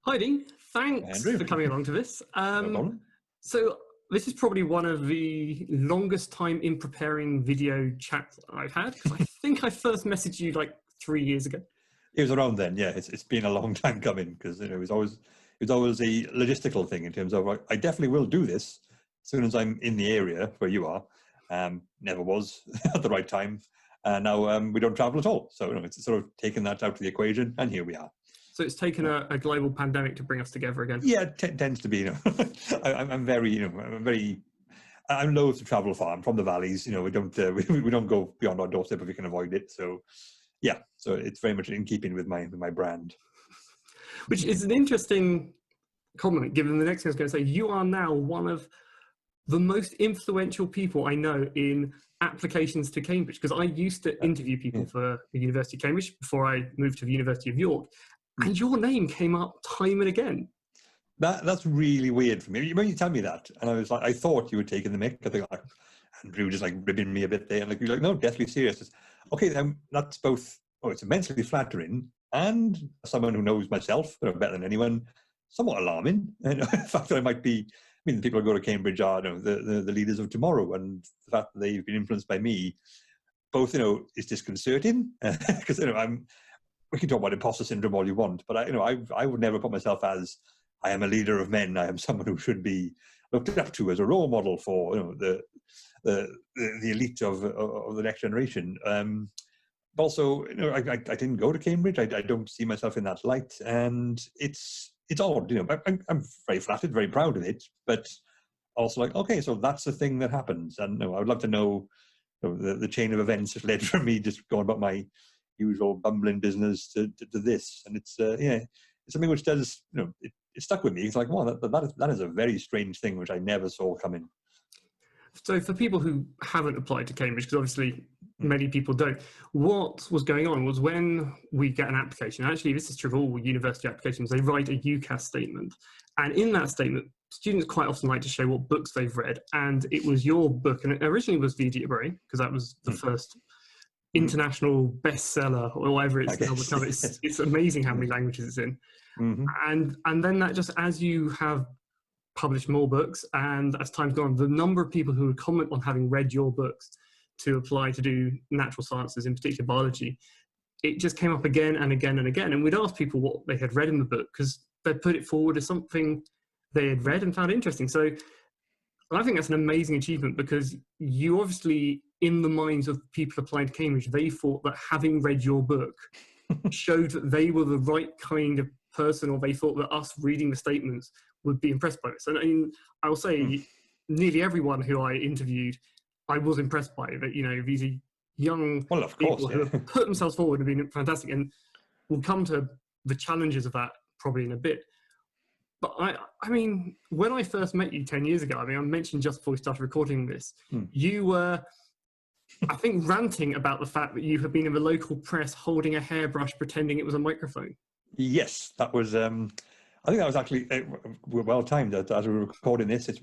Heidi, thanks Andrew, for coming along to this. no problem. So this is probably one of the longest time in preparing video chats I've had, because I think I first messaged you like 3 years ago. It was around then, yeah. It's been a long time coming because it was always a logistical thing in terms of I definitely will do this as soon as I'm in the area where you are. Never was at the right time, and now we don't travel at all. So it's sort of taken that out of the equation, and here we are. So it's taken a global pandemic to bring us together again. Yeah, it tends to be. I'm very, I'm loath to travel far. I'm from the valleys. We don't we don't go beyond our doorstep if we can avoid it. So yeah, so it's very much in keeping with my brand. Which is an interesting compliment, given the next thing I was going to say. You are now one of the most influential people I know in applications to Cambridge, because I used to interview people for the University of Cambridge before I moved to the University of York, and your name came up time and again. That's really weird for me. When you tell me that, and I was like, I thought you were taking the mick. I think like Andrew just like ribbing me a bit there, and like you're like, no, deathly serious. Okay, then that's both. Oh, it's immensely flattering, and someone who knows myself better than anyone, somewhat alarming. And the fact that I might be. I mean, the people who go to Cambridge are the leaders of tomorrow, and the fact that they've been influenced by me, both is disconcerting because we can talk about imposter syndrome all you want, but I would never put myself as I am a leader of men. I am someone who should be looked up to as a role model for the elite of the next generation. But also, I didn't go to Cambridge. I don't see myself in that light, and it's odd. I'm very flattered, very proud of it, but also like, okay, so that's the thing that happens, and I would love to know the chain of events that led from me just going about my usual bumbling business to this. And it's something which does it stuck with me. It's like, wow, that is a very strange thing which I never saw coming. So for people who haven't applied to Cambridge, because obviously many people don't, what was going on was when we get an application, actually this is true of all university applications, they write a UCAS statement, and in that statement students quite often like to show what books they've read, and it was your book, and it originally was The Idiot Brain, because that was the first international bestseller or whatever it's now become. It's amazing how many languages it's in. And then that just, as you have published more books and as time's gone, the number of people who would comment on having read your books to apply to do natural sciences, in particular biology, it just came up again and again and again. And we'd ask people what they had read in the book because they put it forward as something they had read and found interesting. So I think that's an amazing achievement, because you obviously, in the minds of people applying to Cambridge, they thought that having read your book showed that they were the right kind of person, or they thought that us reading the statements would be impressed by this. And I mean, I will say nearly everyone who I interviewed, I was impressed by that. These are young people who have put themselves forward and been fantastic. And we'll come to the challenges of that probably in a bit. But I mean, when I first met you 10 years ago, I mentioned just before we started recording this, you were, I think, ranting about the fact that you had been in the local press holding a hairbrush pretending it was a microphone. Yes, that was, I think that was actually well timed. As we were recording this, it's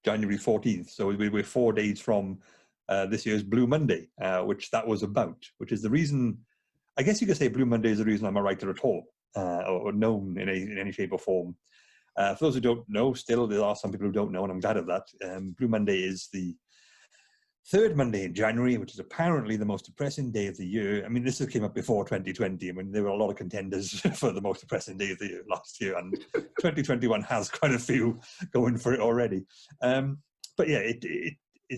January 14th. So we're 4 days from this year's Blue Monday, which that was about, which is the reason, I guess you could say Blue Monday is the reason I'm a writer at all. Or known in any shape or form. For those who don't know, still there are some people who don't know, and I'm glad of that. Blue Monday is the third Monday in January, which is apparently the most depressing day of the year. I mean, this came up before 2020. I mean, there were a lot of contenders for the most depressing day of the year last year, and 2021 has quite a few going for it already. But yeah, it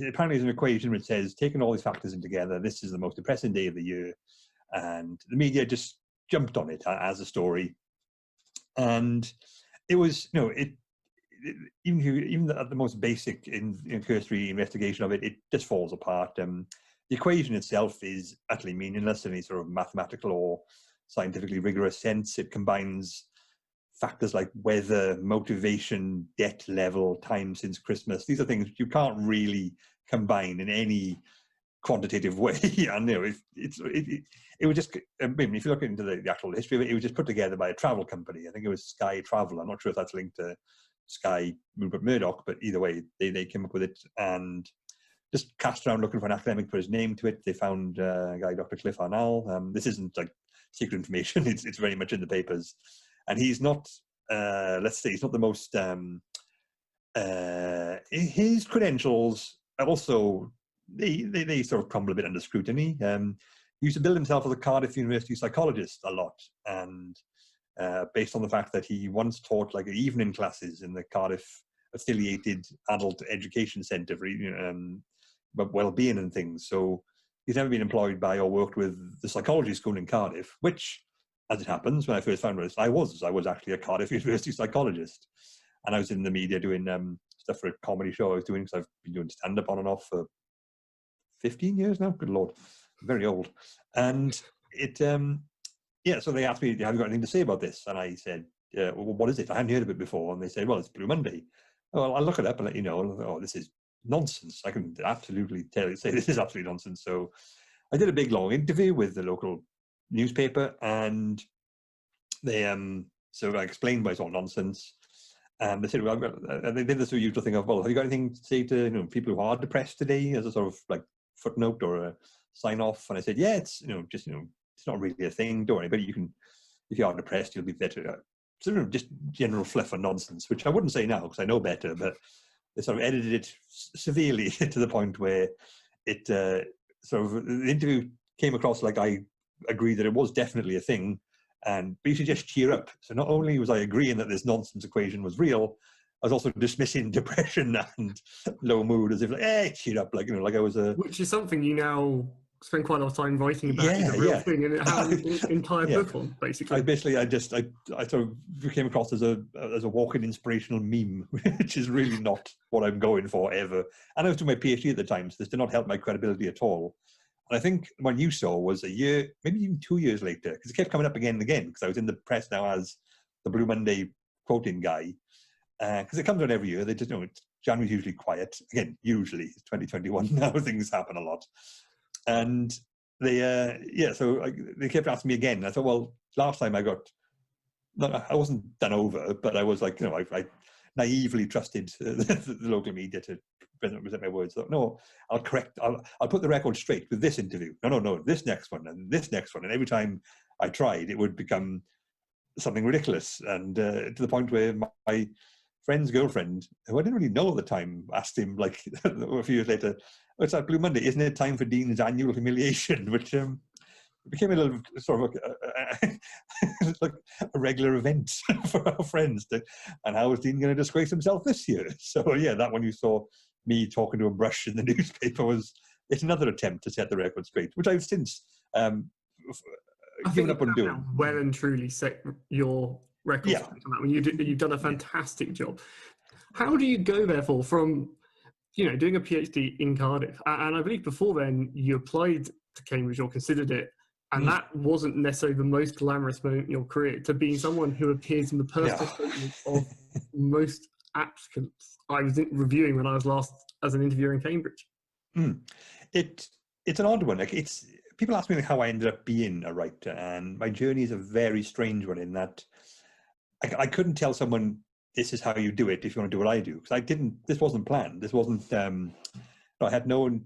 apparently is an equation which says, taking all these factors in together, this is the most depressing day of the year, and the media just jumped on it as a story, and it was even at the most basic in cursory investigation of it, it just falls apart. The equation itself is utterly meaningless in any sort of mathematical or scientifically rigorous sense. It combines factors like weather, motivation, debt level, time since Christmas. These are things you can't really combine in any quantitative way. And it was just, I mean, if you look into the actual history of it, it was just put together by a travel company. I think it was Sky Travel. I'm not sure if that's linked to Sky Rupert Murdoch, but either way, they came up with it and just cast around looking for an academic to put his name to it. They found a guy, Dr. Cliff Arnall. This isn't like secret information. It's very much in the papers. And he's not let's say, he's not the most. His credentials also they sort of crumble a bit under scrutiny. He used to build himself as a Cardiff University psychologist a lot, and based on the fact that he once taught like evening classes in the Cardiff affiliated adult education centre for well-being and things. So he's never been employed by or worked with the psychology school in Cardiff, which, as it happens, when I first found out, I was actually a Cardiff University psychologist, and I was in the media doing stuff for a comedy show I was doing, because I've been doing stand-up on and off for 15 years now. Good Lord, I'm very old. And it, so they asked me, have you got anything to say about this? And I said, well, what is it? I hadn't heard of it before. And they said, well, it's Blue Monday. Oh, well, I'll look it up and let you know. And I thought, oh, this is nonsense. I can absolutely say this is absolutely nonsense. So I did a big long interview with the local newspaper, and they so I explained why it's all nonsense. And they said, well, they did this usual thing of, well, have you got anything to say to people who are depressed today, as a sort of like footnote or a sign off? And I said, yeah, it's it's not really a thing. Don't worry, but you can, if you are depressed, you'll be better. Sort of just general fluff and nonsense, which I wouldn't say now because I know better, but they sort of edited it severely to the point where it sort of, the interview came across like I agreed that it was definitely a thing, and but you should just cheer up. So not only was I agreeing that this nonsense equation was real, I was also dismissing depression and low mood as if, like, hey, cheer up, like like I was a. Which is something you now spend quite a lot of time writing about. Is a real thing, and it has an entire book on, basically. I sort of came across as a walking inspirational meme, which is really not what I'm going for ever. And I was doing my PhD at the time, so this did not help my credibility at all. And I think what you saw was a year, maybe even 2 years later, because it kept coming up again and again, because I was in the press now as the Blue Monday quoting guy, because it comes on every year. They just January's usually quiet. Again, usually it's 2021 now, things happen a lot. And they, so they kept asking me again. I thought, well, last time I wasn't done over, but I was like, I naively trusted the local media to present my words. So, no, I'll put the record straight with this interview. No, this next one and this next one. And every time I tried, it would become something ridiculous. And to the point where my friend's girlfriend, who I didn't really know at the time, asked him like a few years later, "It's that Blue Monday, isn't it time for Dean's annual humiliation?" Which became a little sort of like a regular event for our friends. And how is Dean going to disgrace himself this year? So yeah, that one you saw me talking to a brush in the newspaper it's another attempt to set the record straight, which I've since given up on doing. Well and truly set your record straight on that one. You've done a fantastic job. How do you go, therefore, from doing a PhD in Cardiff, and I believe before then you applied to Cambridge or considered it, and that wasn't necessarily the most glamorous moment in your career, to being someone who appears in the personal statements of most applicants I was reviewing when I was last as an interviewer in Cambridge? It's an odd one. Like people ask me how I ended up being a writer, and my journey is a very strange one in that I couldn't tell someone this is how you do it if you want to do what I do, because this wasn't planned. This wasn't I had known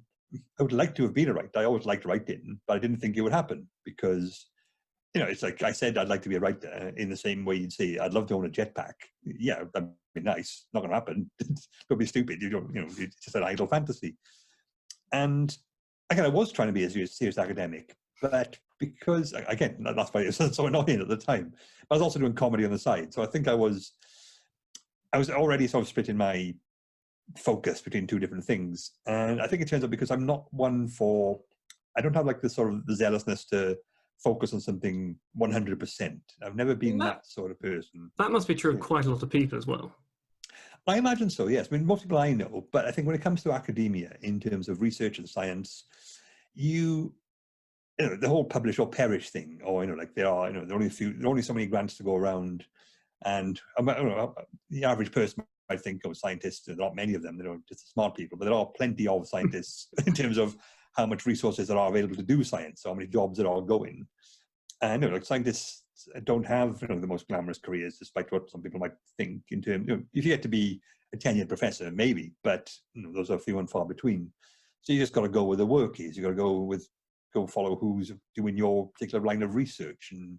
I would like to have been a writer. I always liked writing, but I didn't think it would happen because it's like I said, I'd like to be a writer in the same way you'd say I'd love to own a jetpack. Yeah, that'd be nice. Not going to happen. Don't be stupid. It's just an idle fantasy. And again, I was trying to be a serious academic, but because again, that's why it was so annoying at the time. I was also doing comedy on the side, so I think I was already sort of splitting my focus between two different things. And I think it turns out because I'm not one for, I don't have like the sort of the zealousness to focus on something 100%. I've never been that sort of person. That must be true of quite a lot of people as well. I imagine so, yes. I mean, most people I know, but I think when it comes to academia, in terms of research and science, the whole publish or perish thing, or like there are only so many grants to go around, and the average person might think, scientists, there aren't many of them, just smart people, but there are plenty of scientists in terms of how much resources there are available to do science, so how many jobs there are going. And like scientists don't have the most glamorous careers, despite what some people might think. In terms, if you get to be a tenured professor, maybe, but those are few and far between. So you just got to go where the work is. You got to go follow who's doing your particular line of research, and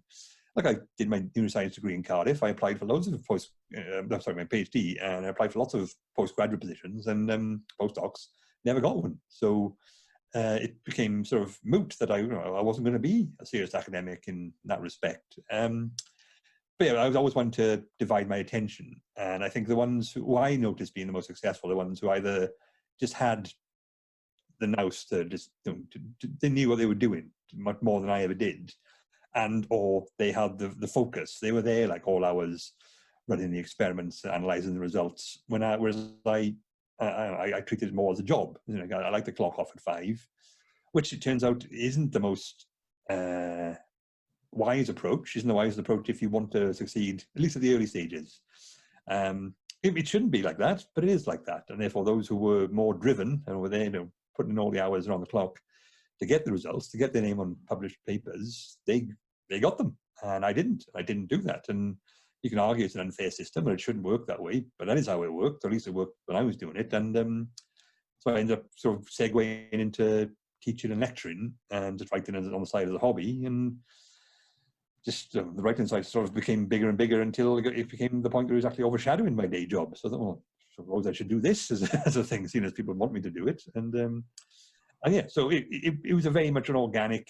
like I did my neuroscience degree in Cardiff. I applied for loads of my PhD, and I applied for lots of postgraduate positions and postdocs. Never got one. So it became sort of moot that I wasn't going to be a serious academic in that respect. But yeah, I was always one to divide my attention, and I think the ones who I noticed being the most successful are the ones who either just had the nous to just they knew what they were doing much more than I ever did, and or they had the focus. They were there like all hours, running the experiments, analyzing the results. Whereas I treated it more as a job. I like the clock off at 5, which it turns out isn't the most wise approach. Isn't the wisest approach if you want to succeed, at least at the early stages. It shouldn't be like that, but it is like that. And therefore, those who were more driven and were there, putting in all the hours around the clock to get the results, to get their name on published papers, they got them, and I didn't. I didn't do that. And you can argue it's an unfair system, but it shouldn't work that way. But that is how it worked, or at least it worked when I was doing it. And so I ended up sort of segueing into teaching and lecturing, and just writing on the side as a hobby. And just the writing side sort of became bigger and bigger until it became the point where it was actually overshadowing my day job. So I thought, well, I suppose I should do this as a thing, seeing as people want me to do it. And yeah, so it was a very much an organic,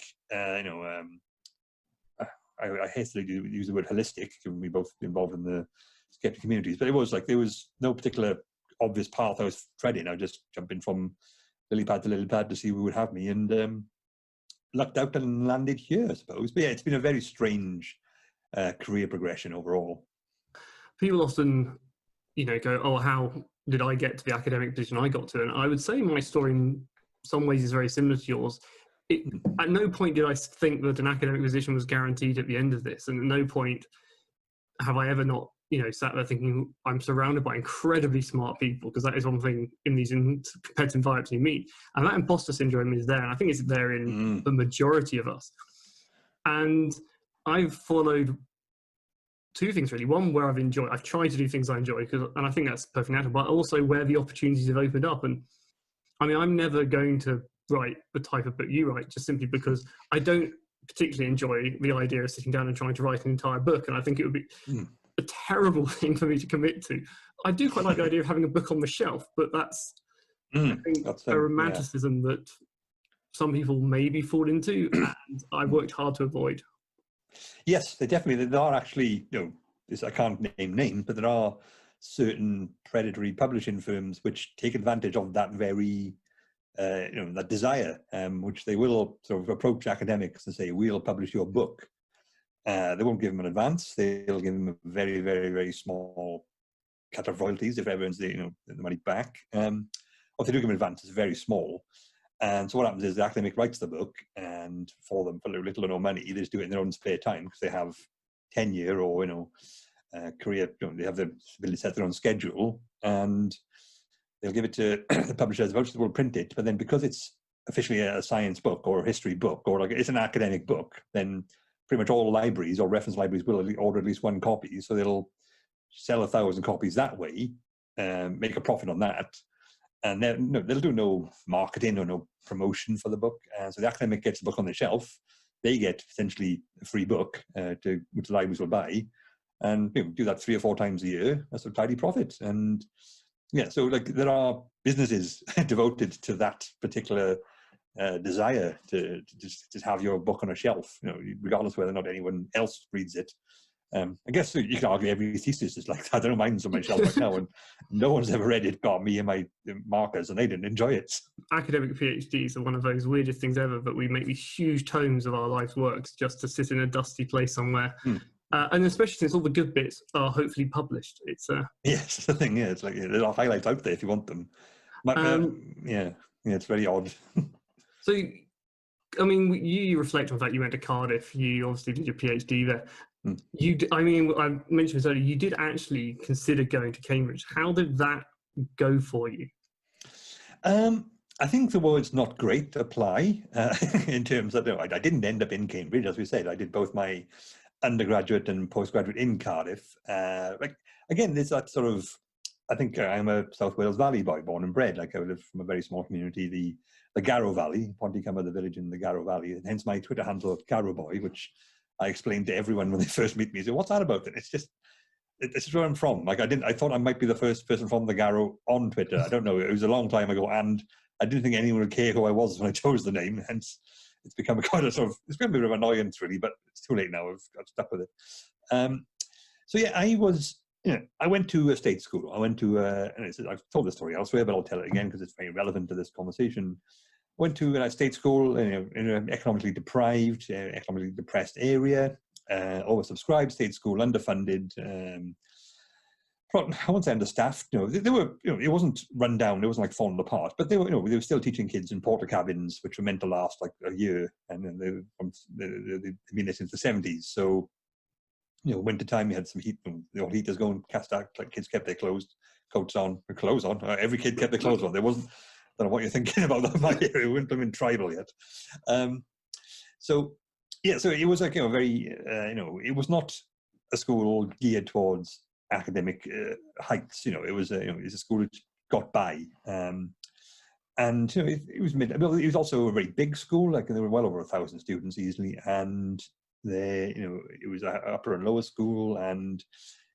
I hastily use the word holistic, given we both involved in the skeptic communities, but it was like there was no particular obvious path I was treading. I just jumped in from lily pad to lily pad to see who would have me, and lucked out and landed here, I suppose. But yeah, it's been a very strange career progression overall. People often, go, oh, how did I get to the academic position I got to? And I would say my story in some ways is very similar to yours. At no point did I think that an academic position was guaranteed at the end of this. And at no point have I ever not, sat there thinking I'm surrounded by incredibly smart people, because that is one thing in these competitive environments you meet. And that imposter syndrome is there. And I think it's there in the majority of us. And I've followed two things really. One, where I've tried to do things I enjoy, and I think that's perfectly natural, but also where the opportunities have opened up. And I mean, I'm never going to write the type of book you write, just simply because I don't particularly enjoy the idea of sitting down and trying to write an entire book. And I think it would be a terrible thing for me to commit to. I do quite like the idea of having a book on the shelf, but that's, I think, a romanticism that some people maybe fall into, and I've worked hard to avoid. Yes, there are actually, I can't name names, but there are certain predatory publishing firms which take advantage of that very, that desire, which they will sort of approach academics and say, we'll publish your book. They won't give them an advance. They'll give them a very, very, very small cut of royalties if everyone's the money back. Or if they do give them an advance, it's very small. And so what happens is the academic writes the book, and for little or no money, they just do it in their own spare time, because they have tenure or career. They have the ability to set their own schedule, and they'll give it to the publishers. Eventually, will print it, but then because it's officially a science book or a history book, or like it's an academic book, then pretty much all libraries or reference libraries will order at least one copy. So they'll sell 1,000 copies that way, make a profit on that. And they'll do no marketing or no promotion for the book. So the academic gets the book on the shelf. They get essentially a free book which the libraries will buy, and do that 3 or 4 times a year. That's a tidy profit. And yeah, so like there are businesses devoted to that particular desire to just have your book on a shelf, regardless whether or not anyone else reads it. I guess you can argue every thesis is like that. I don't mind on my shelf right now, and no one's ever read it, got me and my markers, and they didn't enjoy it. Academic PhDs are one of those weirdest things ever, but we make these huge tomes of our life's works just to sit in a dusty place somewhere. And especially since all the good bits are hopefully published. It's yes, the thing. Yeah, it's like there are highlights out there if you want them. But, yeah, it's very odd. So, I mean, you reflect on the fact you went to Cardiff. You obviously did your PhD there. I mentioned this earlier, you did actually consider going to Cambridge. How did that go for you? I think the words "not great" apply in terms of, I didn't end up in Cambridge, as we said. I did both my undergraduate and postgraduate in Cardiff. Again, there's that sort of, I think I'm a South Wales Valley boy, born and bred. Like I live from a very small community, the Garrow Valley, Pontycumber, the village in the Garrow Valley, and hence my Twitter handle, Garrow Boy, which I explain to everyone when they first meet me, say, what's that about? And it's just, this is where I'm from. Like I thought I might be the first person from the Garrow on Twitter. I don't know. It was a long time ago, and I didn't think anyone would care who I was when I chose the name. Hence, it's become a kind of sort of, it's been a bit of annoyance really, but it's too late now. I've got stuck with it. So yeah, I went to a state school. I went to, and I've told this story elsewhere, but I'll tell it again because it's very relevant to this conversation. I went to a state school in an economically deprived, economically depressed area. Oversubscribed state school, underfunded. I won't say understaffed. They were. It wasn't run down. It wasn't like falling apart. But they were. They were still teaching kids in porter cabins, which were meant to last like a year, and then they've been there since the 70s. So, winter time, you had some heat. The old heaters going, cast out. Like kids kept their coats on. Every kid kept their clothes on. There wasn't. I don't know what you're thinking about that. My area, we weren't even tribal yet. So it was like very it was not a school geared towards academic heights. It was it's a school that got by, and it was it was also a very big school. Like there were well over 1,000 students easily, and it was an upper and lower school, and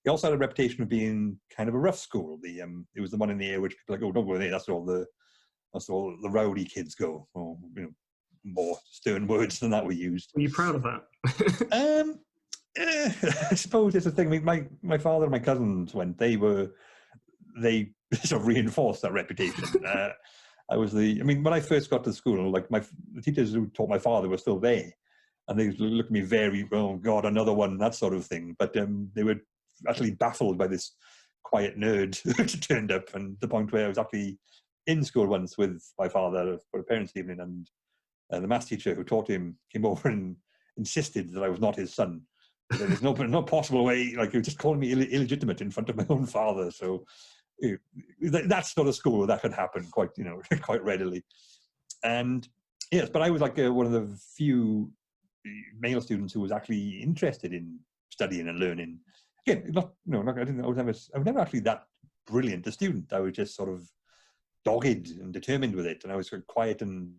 it also had a reputation of being kind of a rough school. It was the one in the air which people like, oh, don't go there. That's all the rowdy kids go. Or more stern words than that were used. Are you proud of that? I suppose it's a thing. I mean, my father and my cousins went. They sort of reinforced that reputation. When I first got to school, like the teachers who taught my father were still there, and they looked at me very, oh God, another one, that sort of thing. But they were actually baffled by this quiet nerd who turned up, and the point where I was actually in school once with my father for a parents' evening, and the maths teacher who taught him came over and insisted that I was not his son. There's no possible way, like, he was just calling me illegitimate in front of my own father. So that's not a school where that could happen quite readily. And yes, but I was like one of the few male students who was actually interested in studying and learning. Again, I was never actually that brilliant a student. I was just sort of dogged and determined with it, and I was quiet and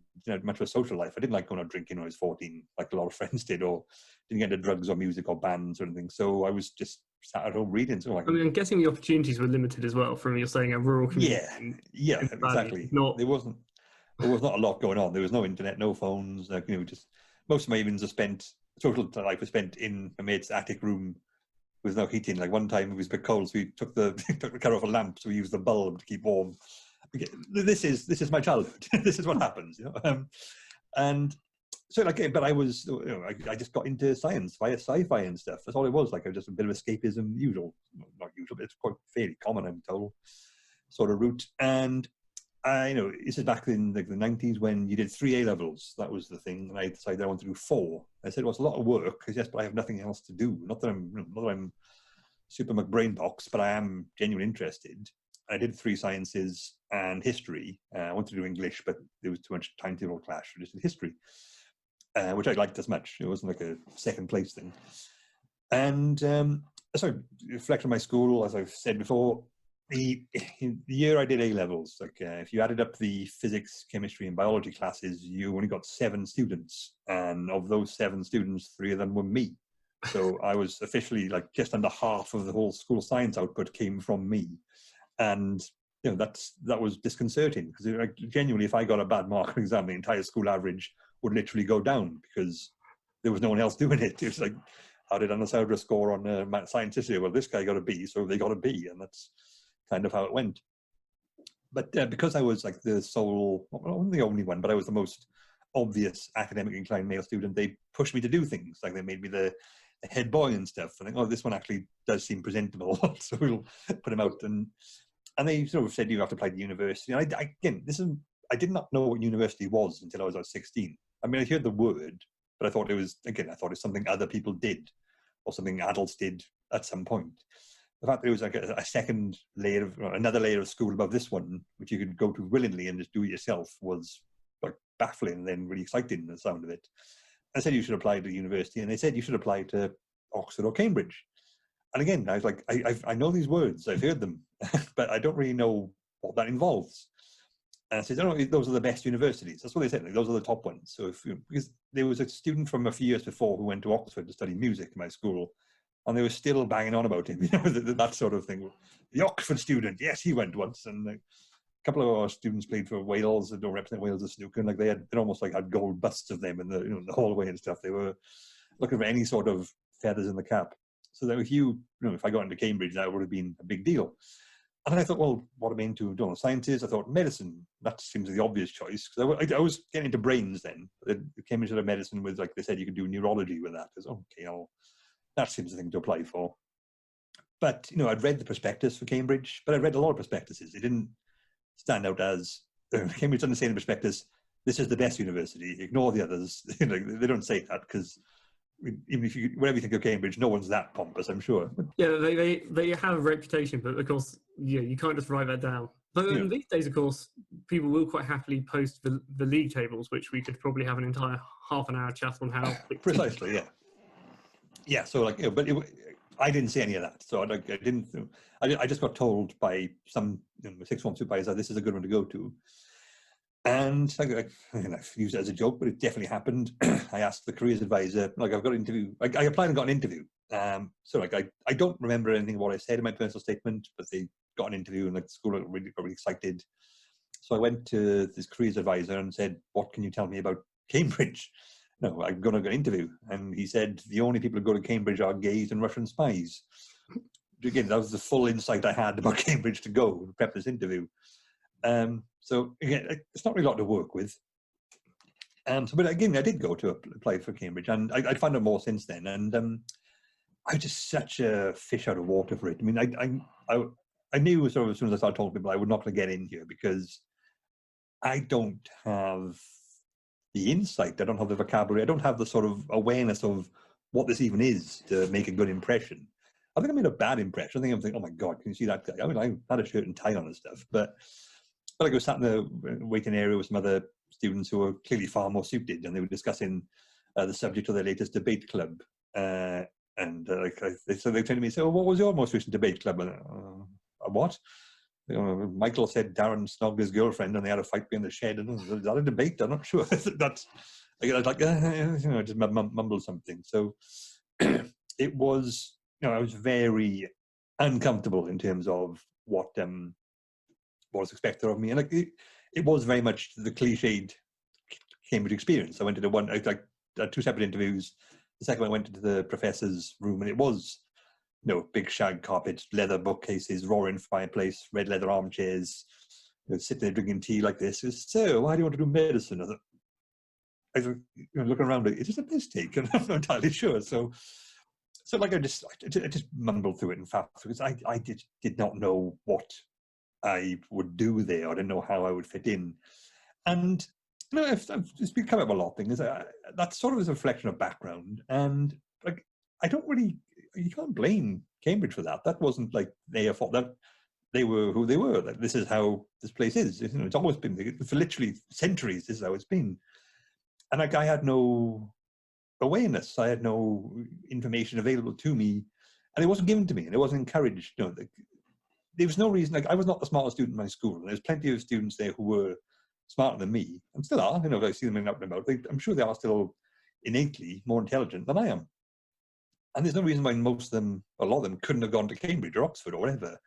much of a social life. I didn't like going out drinking when I was 14, like a lot of friends did, or didn't get into drugs or music or bands or anything. So I was just sat at home reading. So I'm guessing the opportunities were limited as well. From you're saying a rural community. Yeah, exactly. There was not a lot going on. There was no internet, no phones. Just most of my evenings total life was spent in my mate's attic room with no heating. Like one time it was a bit cold, so we took the cover off a lamp, so we used the bulb to keep warm. This is my childhood. This is what happens, and so but I was, I just got into science via sci-fi and stuff. That's all it was. Like, I was just a bit of escapism, not usual, but it's quite fairly common, I'm told, sort of route. And this is back in the 90s when you did 3 A levels. That was the thing, and I decided I wanted to do 4. I said, well, it's a lot of work, but I have nothing else to do. Not that I'm super McBrainbox, but I am genuinely interested. I did 3 sciences and history. I wanted to do English, but there was too much timetable clash. I just did history, which I liked as much. It wasn't like a second place thing. And so I reflected on my school, as I've said before. The year I did A levels, if you added up the physics, chemistry, and biology classes, you only got 7 students, and of those 7 students, 3 of them were me. So I was officially just under half of the whole school science output came from me. And that was disconcerting, because genuinely, if I got a bad mark on an exam, the entire school average would literally go down because there was no one else doing it. It was like, how did Anna Saudra score on science history? Well, this guy got a B, so they got a B, and that's kind of how it went. But because I was like the sole, not the only one, but I was the most obvious academic inclined male student, they pushed me to do things. Like, they made me the head boy and stuff. I think, oh, this one actually does seem presentable, so we'll put him out. And they sort of said you have to apply to university. And I did not know what university was until I was 16. I mean, I heard the word, but I thought it was something other people did, or something adults did at some point. The fact that it was like a second layer another layer of school above this one, which you could go to willingly and just do it yourself, was like baffling and then really exciting, the sound of it. I said you should apply to university, and they said you should apply to Oxford or Cambridge. And again, I was like, I know these words, I've heard them, but I don't really know what that involves. And I said, "No, those are the best universities." That's what they said. Like, those are the top ones. So because there was a student from a few years before who went to Oxford to study music in my school, and they were still banging on about him, that sort of thing. The Oxford student, yes, he went once, and a couple of our students played for Wales and don't represent Wales as snooker, and like they almost like had gold busts of them in the in the hallway and stuff. They were looking for any sort of feathers in the cap. So that if I got into Cambridge, that would have been a big deal. And I thought, well, what am I into? Doing sciences? I thought medicine. That seems the obvious choice because I was getting into brains then. Cambridge had a medicine with, like they said, you could do neurology with that. I was, okay, that seems the thing to apply for. But I'd read the prospectus for Cambridge, but I read a lot of prospectuses. They didn't stand out as Cambridge doesn't say in the prospectus, "This is the best university. Ignore the others." They don't say that because even if whenever you think of Cambridge, no one's that pompous, I'm sure. Yeah, they have a reputation, but of course, you can't just write that down. But these days, of course, people will quite happily post the league tables, which we could probably have an entire half an hour chat on how. Precisely, yeah. Yeah, so but I didn't see any of that. So I didn't. I just got told by some sixth form supervisor, "This is a good one to go to." And I've used it as a joke, but it definitely happened. I asked the careers advisor, I've got an interview. I applied and got an interview. So I don't remember anything of what I said in my personal statement, but they got an interview and the school got really excited. So I went to this careers advisor and said, "What can you tell me about Cambridge? No, I'm going to get an interview." And he said, "The only people who go to Cambridge are gays and Russian spies." Again, that was the full insight I had about Cambridge to go to prep this interview. So again, it's not really a lot to work with. But again, I did go to apply for Cambridge, and I found out more since then. And I was just such a fish out of water for it. I mean, I knew sort of as soon as I started talking to people, I was not going to get in here because I don't have the insight. I don't have the vocabulary. I don't have the sort of awareness of what this even is to make a good impression. I think I made a bad impression. I think I'm thinking, "Oh my God, can you see that guy?" I mean, I had a shirt and tie on and stuff, but I was sat in the waiting area with some other students who were clearly far more suited, and they were discussing the subject of their latest debate club. So they turned to me and said, "Well, what was your most recent debate club?" And, what? Michael said Darren snogged his girlfriend and they had a fight behind the shed. And is that a debate? I'm not sure. That's I just mumbled something. So it was, I was very uncomfortable in terms of what was expected of me, and it was very much the cliched Cambridge experience. I went to I had two separate interviews. The second one, I went into the professor's room, and it was big shag carpet, leather bookcases, roaring fireplace, red leather armchairs, sitting there drinking tea like this. "So, why do you want to do medicine?" I was looking around, "Is this a piss take?" And I'm not entirely sure. So I just mumbled through it and fast because I did not know what I would do there. I didn't know how I would fit in. And it's become up a lot of things. That sort of is a reflection of background. And I don't really, you can't blame Cambridge for that. That wasn't like their fault. That they were who they were. That this is how this place is. It's always been, for literally centuries, this is how it's been. And I had no awareness. I had no information available to me, and it wasn't given to me, and it wasn't encouraged. There was no reason. I was not the smartest student in my school, and there's plenty of students there who were smarter than me, and still are. I see them out and about. I'm sure they are still innately more intelligent than I am. And there's no reason why most of them, a lot of them, couldn't have gone to Cambridge or Oxford or whatever.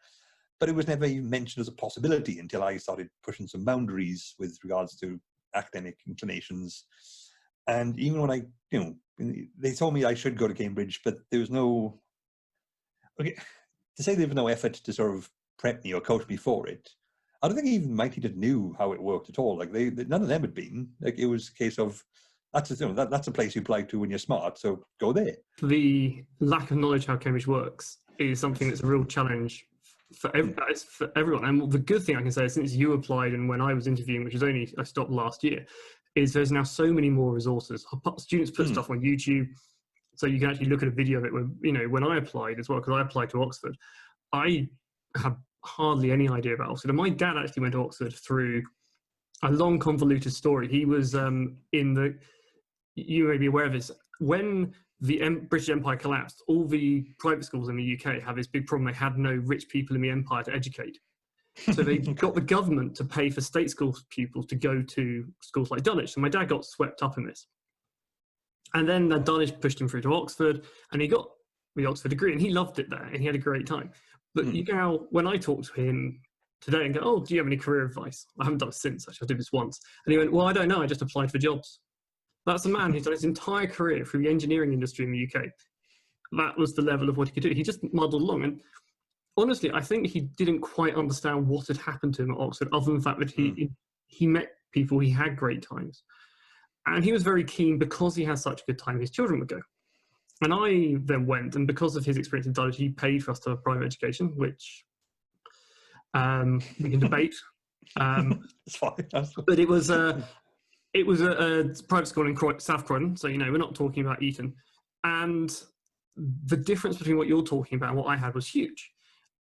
But it was never even mentioned as a possibility until I started pushing some boundaries with regards to academic inclinations. And even when they told me I should go to Cambridge, but there was no, to say there was no effort to sort of prep me or coach me for it. I don't think even my teachers knew how it worked at all. None of them had been. It was a case of, that's a place you apply to when you're smart, so go there. The lack of knowledge how Cambridge works is something that's a real challenge for everyone. And the good thing I can say, since you applied and when I was interviewing, which is only, I stopped last year, is there's now so many more resources. Students put stuff on YouTube, so you can actually look at a video of it. When I applied as well, because I applied to Oxford, I had hardly any idea about Oxford. And my dad actually went to Oxford through a long, convoluted story. He was you may be aware of this, when the British Empire collapsed, all the private schools in the UK have this big problem. They had no rich people in the empire to educate. So they got the government to pay for state school pupils to go to schools like Dulwich. So my dad got swept up in this. And then Dulwich pushed him through to Oxford, and he got the Oxford degree, and he loved it there, and he had a great time. But you know, when I talk to him today and go, oh, do you have any career advice? I haven't done it since, actually. I did this once. And he went, well, I don't know. I just applied for jobs. That's a man who's done his entire career through the engineering industry in the UK. That was the level of what he could do. He just muddled along. And honestly, I think he didn't quite understand what had happened to him at Oxford, other than the fact that he met people, he had great times. And he was very keen, because he had such a good time, his children would go. And I then went, and because of his experience in Dulwich, he paid for us to have private education, which we can debate. It's fine. But it was a private school in South Croydon, so, you know, we're not talking about Eton. And the difference between what you're talking about and what I had was huge.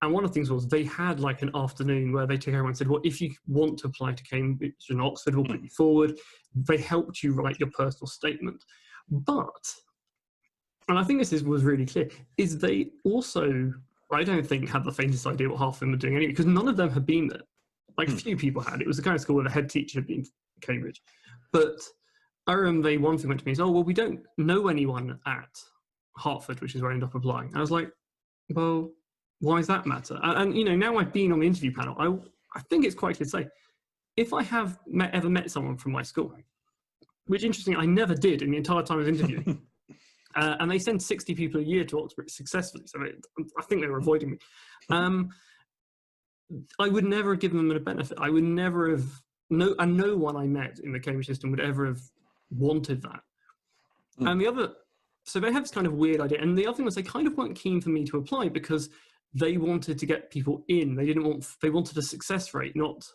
And one of the things was they had like an afternoon where they took everyone and said, well, if you want to apply to Cambridge and Oxford, we'll put you forward. They helped you write your personal statement. But, and I think this was really clear, is they also, I don't think, had the faintest idea what half of them were doing anyway, because none of them had been there. Like a few people had. It was the kind of school where the head teacher had been to Cambridge. But I remember one thing went to me is, oh, well, we don't know anyone at Hertford, which is where I ended up applying. And I was like, well, why does that matter? And you know, now I've been on the interview panel, I think it's quite clear to say, if I have ever met someone from my school, which interestingly I never did in the entire time I was interviewing, and they send 60 people a year to Oxford successfully, so I think they were avoiding me. I would never have given them a benefit. I would never have, no one I met in the Cambridge system would ever have wanted that. And the other, so they have this kind of weird idea. And the other thing was they kind of weren't keen for me to apply because they wanted to get people in. They wanted a success rate, not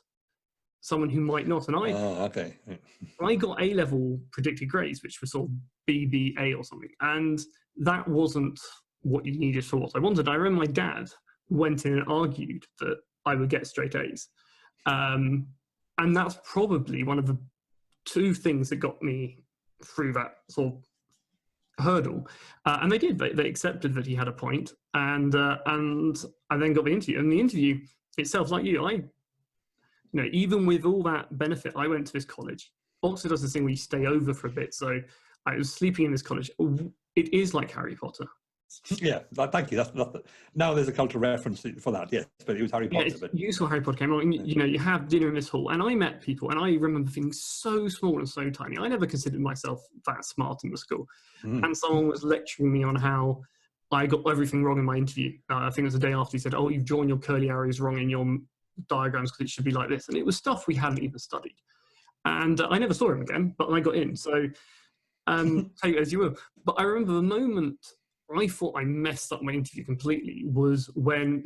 someone who might not. And I got A-level predicted grades, which were sort of BBA or something. And that wasn't what you needed for what I wanted. I remember my dad went in and argued that I would get straight A's. And that's probably one of the two things that got me through that sort of hurdle. And they did. They accepted that he had a point. And I then got the interview. And the interview itself, like you know, even with all that benefit, I went to this college. Oxford does this thing where you stay over for a bit. So I was sleeping in this college. It is like Harry Potter. Yeah, thank you. Now there's a cultural reference for that, yes, but it was Harry Potter. Yeah, you saw Harry Potter came along, you know, you have dinner in this hall, and I met people, and I remember feeling so small and so tiny. I never considered myself that smart in the school. And someone was lecturing me on how I got everything wrong in my interview. I think it was the day after. He said, oh, you've drawn your curly arrows wrong in your diagrams because it should be like this. And it was stuff we hadn't even studied. And I never saw him again, but I got in. So take it as you will. But I remember the moment I thought I messed up my interview completely was when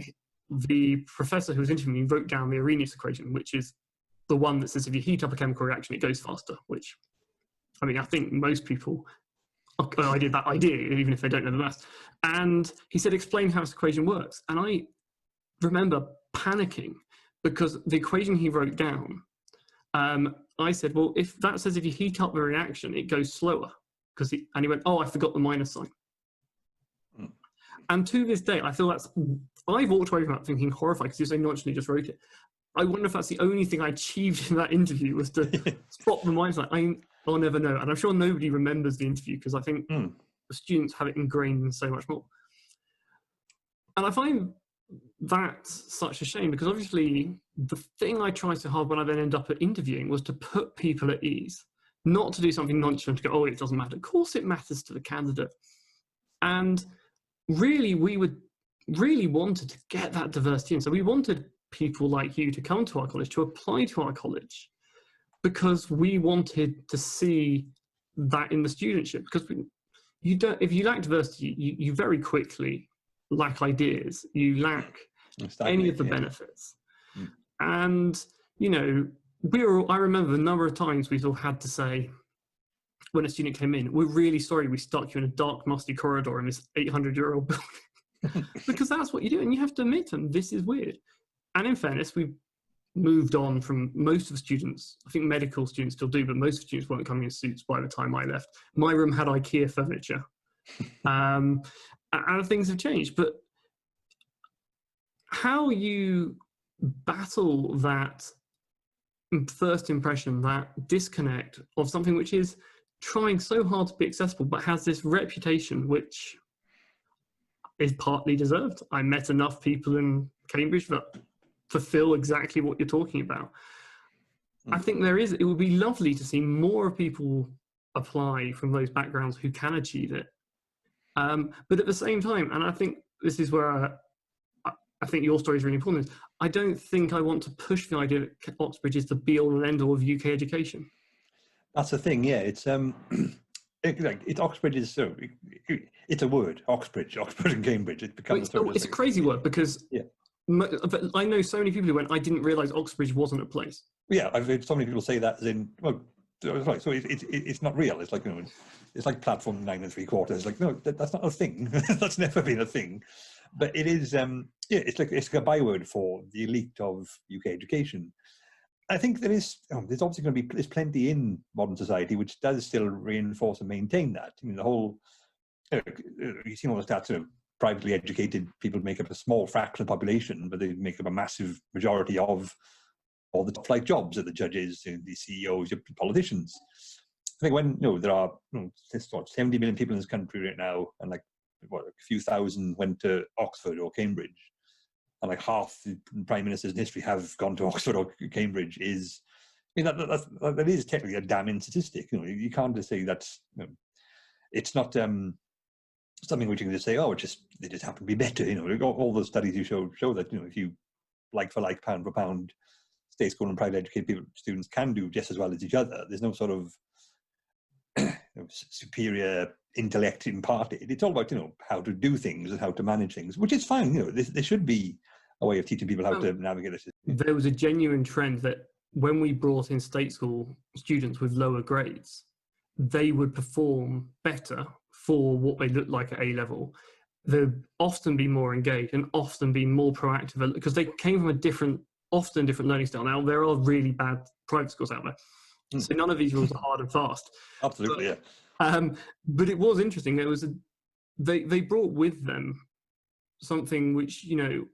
the professor who was interviewing me wrote down the Arrhenius equation, which is the one that says if you heat up a chemical reaction, it goes faster, which, I mean, I think most people, I did that idea, even if they don't know the maths. And he said, explain how this equation works. And I remember panicking because the equation he wrote down, I said, well, if that says if you heat up the reaction, it goes slower. And he went, oh, I forgot the minus sign. And to this day, I feel I've walked away from that thinking horrified because you nonchalant just wrote it. I wonder if that's the only thing I achieved in that interview was to spot the minus sign. I'll never know. And I'm sure nobody remembers the interview because I think the students have it ingrained in so much more. And I find that such a shame because obviously the thing I tried so hard when I then ended up at interviewing was to put people at ease, not to do something nonchalant to go, oh, it doesn't matter. Of course it matters to the candidate. And really, we really wanted to get that diversity in. So we wanted people like you to come to our college, to apply to our college, because we wanted to see that in the studentship. Because if you lack diversity, you very quickly lack ideas. You lack any of the benefits. And, you know, I remember the number of times we all had to say, when a student came in, we're really sorry we stuck you in a dark, musty corridor in this 800-year-old building. Because that's what you do, and you have to admit them, this is weird. And in fairness, we've moved on from most of the students. I think medical students still do, but most students weren't coming in suits by the time I left. My room had IKEA furniture. And things have changed. But how you battle that first impression, that disconnect of something which is trying so hard to be accessible, but has this reputation which is partly deserved. I met enough people in Cambridge that fulfill exactly what you're talking about. I think it would be lovely to see more people apply from those backgrounds who can achieve it. But at the same time, and I think this is where I think your story is really important, is I don't think I want to push the idea that Oxbridge is the be-all and end-all of UK education. That's the thing, yeah. It's it's Oxbridge is so it's a word. Oxbridge and Cambridge. It becomes it's a crazy word because yeah. I know so many people who went, I didn't realise Oxbridge wasn't a place. Yeah, I've heard so many people say that as in, well, right. So it's not real. It's like, you know, it's like platform 9 3/4. Like, no, that's not a thing. That's never been a thing. But it is. Yeah, it's like a byword for the elite of UK education. I think there's obviously going to be there's plenty in modern society which does still reinforce and maintain that. I mean, the whole you've seen all the stats of privately educated people make up a small fraction of the population, but they make up a massive majority of all the top flight jobs of the judges, the CEOs, the politicians. I think when there are 70 million people in this country right now, and like a few thousand went to Oxford or Cambridge, and like half the prime ministers in history have gone to Oxford or Cambridge, I mean that is technically a damning statistic. You can't just say that's it's not something which you can just say, oh, they just happen to be better. All those studies you show that if you like for like, pound for pound, state school and private educated students can do just as well as each other. There's no sort of superior intellect imparted. It's all about how to do things and how to manage things, which is fine. There should be a way of teaching people how to navigate this. There was a genuine trend that when we brought in state school students with lower grades, they would perform better for what they looked like at A level. They'd often be more engaged and often be more proactive because they came from often different learning style. Now, there are really bad private schools out there, so none of these rules are hard and fast. Absolutely, yeah. But it was interesting. They brought with them something which you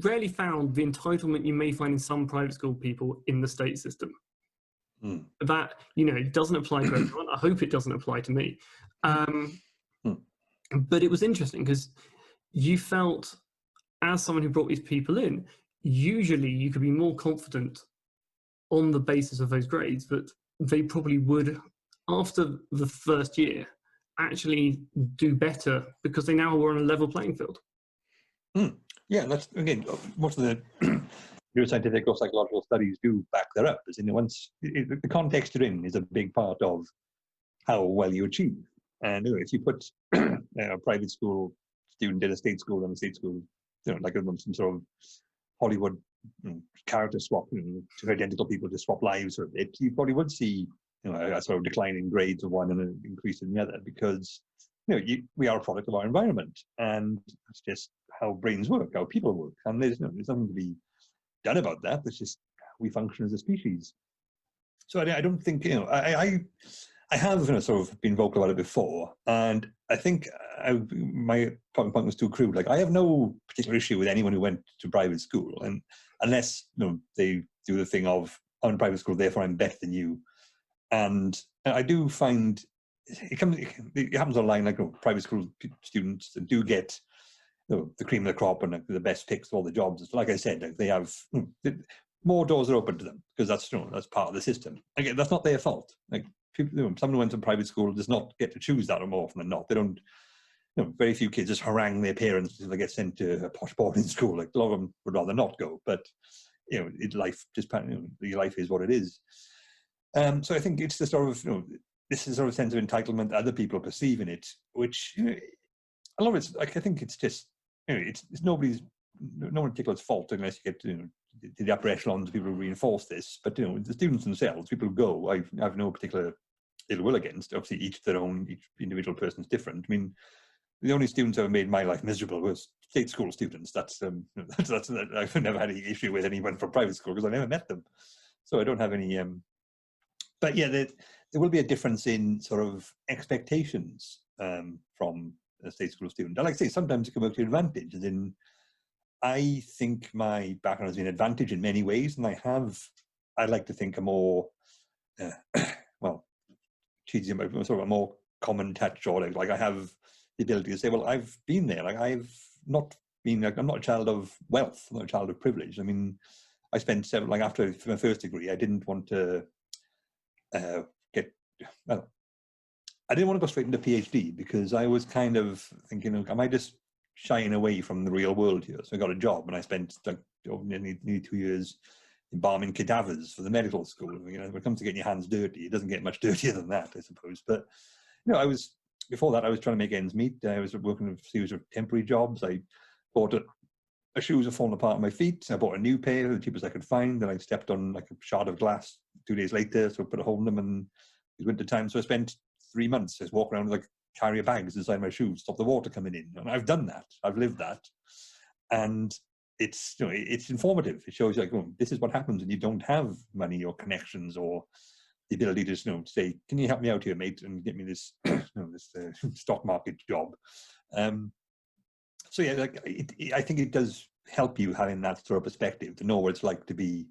rarely found the entitlement you may find in some private school people in the state system. That doesn't apply to everyone. I hope it doesn't apply to me. But it was interesting because you felt, as someone who brought these people in, usually you could be more confident on the basis of those grades that they probably would, after the first year, actually do better because they now were on a level playing field. Yeah, that's again most of the neuroscientific or psychological studies do back that up. As in, the context you're in is a big part of how well you achieve. And if you put a private school student in a state school and a state school, like some sort of Hollywood character swap, two identical people to swap lives, you probably would see a sort of decline in grades of one and an increase in the other, because we are a product of our environment, and that's just how brains work, how people work, and there's nothing to be done about that. That's just how we function as a species. So I don't think I have sort of been vocal about it before, and I think my point was too crude. Like, I have no particular issue with anyone who went to private school, and unless they do the thing of, I'm in private school, therefore I'm better than you. And I do find it happens online. Like, private school students do get the cream of the crop and the best picks of all the jobs. Like I said, they have more doors are open to them because that's part of the system. Again, that's not their fault. Like, people, someone who went to private school does not get to choose that more often than not. They don't. Very few kids just harangue their parents until they get sent to a posh boarding school. Like, a lot of them would rather not go. But life is what it is. So I think it's the sort of this is sort of sense of entitlement other people perceive in it, which a lot of it's like, I think it's just it's no one particular's fault unless you get to the upper echelons, people who reinforce this. But the students themselves, people who go, I have no particular ill will against. Obviously, each individual person's different. I mean, the only students who have made my life miserable was state school students. That's I've never had any issue with anyone from private school because I never met them, so I don't have any. But yeah, there will be a difference in sort of expectations from a state school student. I like to say sometimes it can work to your advantage, as in I think my background has been an advantage in many ways, and I like to think a more, well, cheesy, sort of a more common touch, or like I have the ability to say, well, I've been there. Like I've not been, like, I'm not a child of wealth, I'm not a child of privilege. I mean, I spent like after my first degree, I didn't want to I didn't want to go straight into PhD because I was kind of thinking, am I just shying away from the real world here? So I got a job, and I spent like nearly 2 years embalming cadavers for the medical school. You know, when it comes to getting your hands dirty, it doesn't get much dirtier than that, I suppose. But you know, before that, I was trying to make ends meet. I was working a series of temporary jobs. I bought a shoes were falling apart on my feet. I bought a new pair, the cheapest I could find. Then I stepped on like a shard of glass 2 days later, so I put a hole in them, and it was winter time. So I spent 3 months just walking around with like carrier bags inside my shoes, stop the water coming in. And I've done that. I've lived that, and it's, you know, it's informative. It shows you like, oh, this is what happens when you don't have money or connections or the ability to, you know, say, can you help me out here, mate, and get me this, you know, this stock market job. So yeah, like I think it does help you having that sort of perspective to know what it's like to be,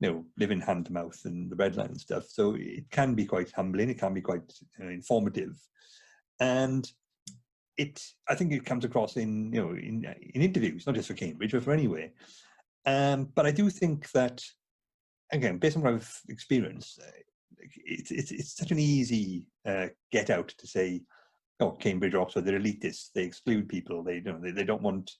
you know, living hand to mouth and the breadline and stuff. So it can be quite humbling. It can be quite informative, and I think it comes across in, you know, in interviews, not just for Cambridge, but for anywhere. But I do think that, again, based on what I've experienced, it's such an easy get out to say, oh, Cambridge or Oxford, they're elitists, they exclude people, they don't want,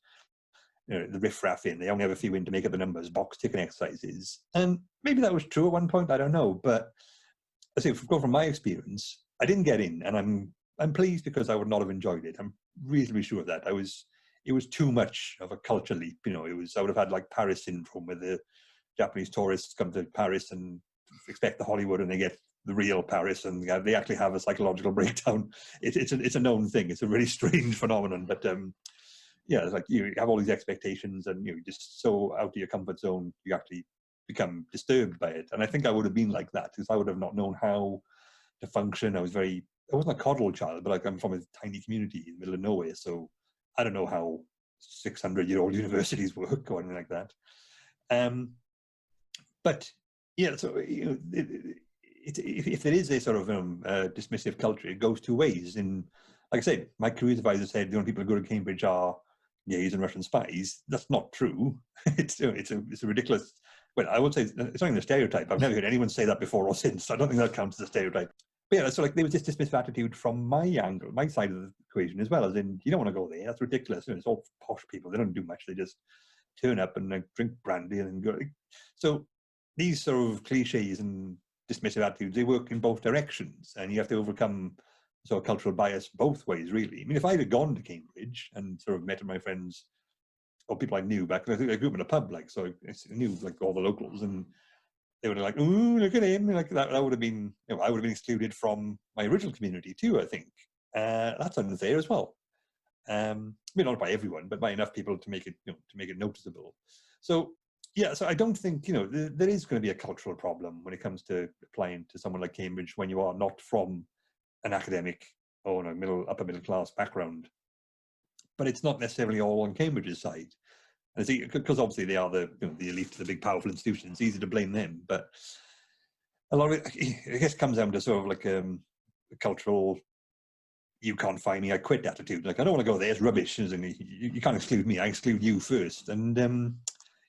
you know, the riffraff in, they only have a few in to make up the numbers, box ticking exercises. And maybe that was true at one point, I don't know. But I say, from my experience, I didn't get in, and I'm pleased, because I would not have enjoyed it. I'm reasonably sure of that. It was too much of a culture leap, you know. I would have had like Paris syndrome, where the Japanese tourists come to Paris and expect the Hollywood, and they get the real Paris, and they actually have a psychological breakdown. It's a known thing. It's a really strange phenomenon. But yeah, it's like you have all these expectations, and you're just so out of your comfort zone, you actually become disturbed by it. And I think I would have been like that, because I would have not known how to function. I wasn't a coddled child, but like I'm from a tiny community in the middle of nowhere, so I don't know how 600-year-old universities work or anything like that. But yeah, so you know, if there is a sort of dismissive culture, it goes two ways. In, like I said, my career advisor said the only people who go to Cambridge are gays and Russian spies. That's not true. It's a ridiculous. Well, I would say it's not even a stereotype. I've never heard anyone say that before or since. I don't think that counts as a stereotype. But yeah, so like there was this dismissive attitude from my angle, my side of the equation as well, as in, you don't want to go there. That's ridiculous. You know, it's all posh people. They don't do much. They just turn up and like, drink brandy and go. So these sort of cliches and dismissive attitudes, they work in both directions, and you have to overcome sort of cultural bias both ways, really. I mean, if I had gone to Cambridge and sort of met my friends or people I knew back, I think I grew up in a pub, like, so I knew like all the locals, and they were like, "Ooh, look at him!" Like that would have been, you know, I would have been excluded from my original community too. I think that's unfair as well. I mean, not by everyone, but by enough people to make it, you know, to make it noticeable. So yeah, so I don't think, you know, there is going to be a cultural problem when it comes to applying to someone like Cambridge when you are not from an academic or upper middle class background. But it's not necessarily all on Cambridge's side. And I think because obviously they are the elite, the big powerful institutions, it's easy to blame them. But a lot of it, I guess, comes down to sort of like a cultural, you can't find me, I quit attitude. Like, I don't want to go there, it's rubbish. And you can't exclude me, I exclude you first. And